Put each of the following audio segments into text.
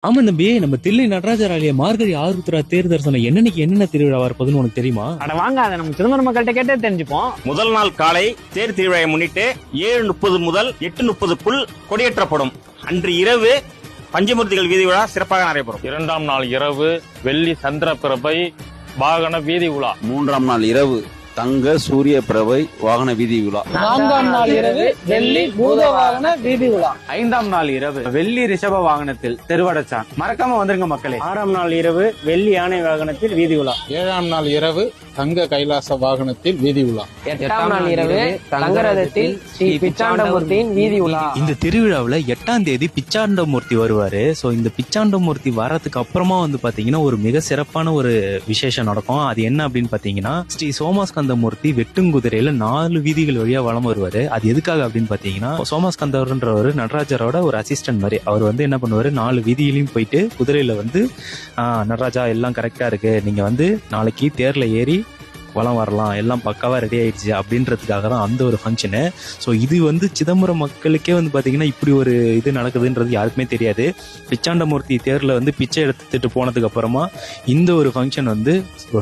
ஆமா தம்பி, நம்ம தில்லை நடராஜர் ஆலய மார்கழி ஆருத்ரா தேர் தரிசனம் என்னென்ன திருவிழாவா இருப்பதுன்னு உனக்கு தெரியுமா? அட வாங்க, அதை நம்ம சிதம்பரம் மக்கள்கிட்ட கேட்டே தெரிஞ்சுப்போம். முதல் நாள் காலை தேர் திருவிழாவை முன்னிட்டு 7:30 முதல் 8:30க்குள் கொடியேற்றப்படும். அன்று இரவு பஞ்சமூர்த்திகள் வீதி விழா சிறப்பாக நடைபெறும். 2ஆம் நாள் இரவு வெள்ளி சந்திர பிரபை வாகன வீதி உலா. 3ஆம் நாள் இரவு தங்க சூரிய பிரபை வாகன வீதி விழா. 4ஆம் நாள் இரவு வெள்ளி பூத வாகன வீதி உலா. 5ஆம் நாள் இரவு வெள்ளி ரிஷப வாகனத்தில் தெருவடச்சான். மறக்காம வந்துருங்க மக்களே. 6ஆம் நாள் இரவு வெள்ளி யானை வாகனத்தில் வீதி உலா. 7ஆம் நாள் இரவு தங்க கைலாச வாகனத்தில் வீதி உலா. 8ஆம் நாள் இரவு தங்கரதத்தில் ஸ்ரீ பிச்சாண்டமூர்த்தியின் வீதி உலா. இந்த திருவிழாவில் 8ஆம் தேதி பிச்சாண்டமூர்த்தி வருவாரு. சோ இந்த பிச்சாண்டமூர்த்தி வரதுக்கு அப்புறமா பாத்தீங்கன்னா ஒரு மிக சிறப்பான ஒரு விசேஷம் நடக்கும். அது என்ன அப்படின்னு பாத்தீங்கன்னா, ஸ்ரீ சோமாஸ்கந்தமூர்த்தி வெட்டுங்குதிரையில 4 வீதிகள் வழியா வலம் வருவாரு. அது எதுக்காக அப்படின்னு பாத்தீங்கன்னா, சோமாஸ்கந்தர்ன்றவர் நடராஜரோட ஒரு அசிஸ்டன்ட் மாதிரி. அவர் என்ன பண்ணுவாரு, 4 வீதியிலையும் போயிட்டு குதிரையில நடராஜா எல்லாம் கரெக்டா இருக்கு, நீங்க நாளைக்கு தேர்ல ஏறி வளம் வரலாம், எல்லாம் பக்காவா ரெடி ஆயிடுச்சு அப்படின்றதுக்காக தான் அந்த ஒரு ஃபங்க்ஷனு. ஸோ இது சிதம்பரம் மக்களுக்கே பாத்தீங்கன்னா இப்படி ஒரு இது நடக்குதுன்றது யாருக்குமே தெரியாது. பிச்சாண்டமூர்த்தி தேர்ல பிச்சை எடுத்துட்டு போனதுக்கு அப்புறமா இந்த ஒரு ஃபங்க்ஷன்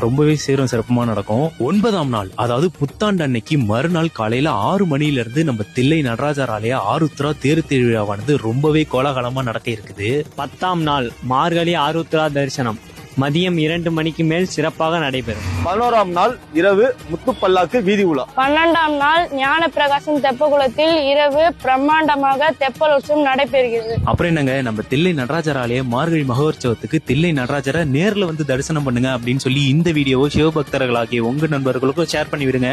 ரொம்பவே சீரும் சிறப்புமா நடக்கும். 9ஆம் நாள், அதாவது புத்தாண்டு அன்னைக்கு மறுநாள் காலையில 6 மணில இருந்து நம்ம தில்லை நடராஜர் ஆலய ஆருத்ரா தேர் திருவிழாவானது ரொம்பவே கோலாகலமா நடக்க இருக்குது. 10ஆம் நாள் மார்கழி ஆருத்ரா தரிசனம் மதியம் 2 மணிக்கு மேல் சிறப்பாக நடைபெறும். 11ஆம் நாள் இரவு முத்துப்பல்லாக்கு வீதி உலா. 12ஆம் நாள் ஞான பிரகாசம் தெப்பகுளத்தில் இரவு பிரம்மாண்டமாக தெப்பல் உற்சவம் நடைபெறுகிறது. அப்புறம் என்னங்க, நம்ம தில்லை நடராஜர் ஆலய மார்கழி மகோற்சவத்துக்கு தில்லை நடராஜரை நேர்ல தரிசனம் பண்ணுங்க அப்படின்னு சொல்லி இந்த வீடியோவை சிவபக்தர்களாகிய உங்க நண்பர்களுக்கும் ஷேர் பண்ணி விடுங்க.